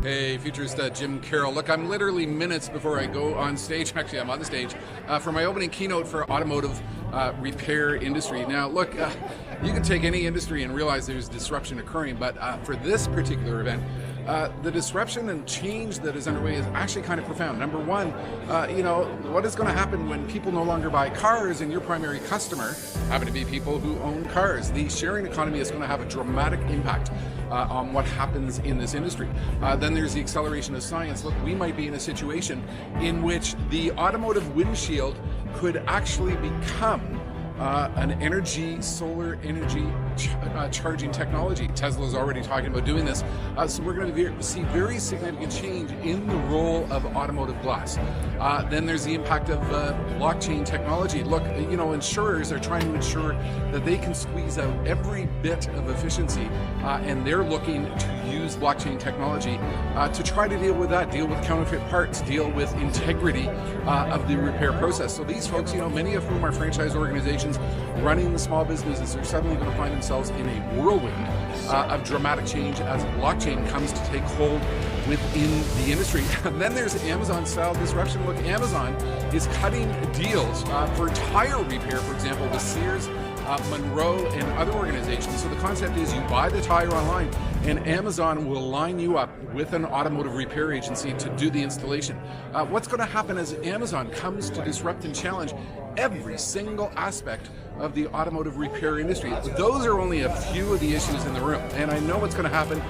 Hey, Futurist, Jim Carroll. Look, I'm literally minutes before I go on stage. Actually, I'm on the stage for my opening keynote for automotive repair industry. Now, look, you can take any industry and realize there's disruption occurring, but for this particular event, the disruption and change that is underway is actually kind of profound. Number one, what is going to happen when people no longer buy cars and your primary customer happen to be people who own cars? The sharing economy is going to have a dramatic impact on what happens in this industry. Then there's the acceleration of science. Look, we might be in a situation in which the automotive windshield could actually become an solar energy charging technology. Tesla's already talking about doing this. So we're going to see very significant change in the role of automotive glass. Then there's the impact of blockchain technology. Look, insurers are trying to ensure that they can squeeze out every bit of efficiency, and they're looking to use blockchain technology to try to deal with that, deal with counterfeit parts, deal with integrity of the repair process. So these folks, many of whom are franchise organizations running the small businesses, are suddenly going to find themselves in a whirlwind of dramatic change as blockchain comes to take hold within the industry. And then there's Amazon-style disruption. Look, Amazon is cutting deals for tire repair, for example, with Sears, Monroe, and other organizations. So the concept is you buy the tire online, and Amazon will line you up with an automotive repair agency to do the installation. What's going to happen as Amazon comes to disrupt and challenge every single aspect of the automotive repair industry? Those are only a few of the issues in the room, and I know what's going to happen.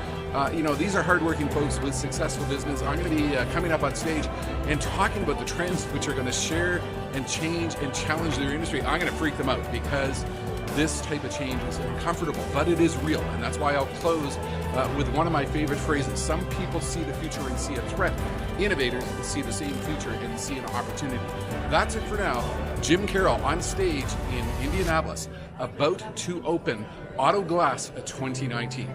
These are hardworking folks with successful business. I'm going to be coming up on stage and talking about the trends which are going to share and change and challenge their industry. I'm going to freak them out because this type of change is uncomfortable, but it is real, and that's why I'll close with one of my favorite phrases. Some people see the future and see a threat. Innovators see the same future and see an opportunity. That's it for now. Jim Carroll on stage in Indianapolis, about to open Autoglass 2019.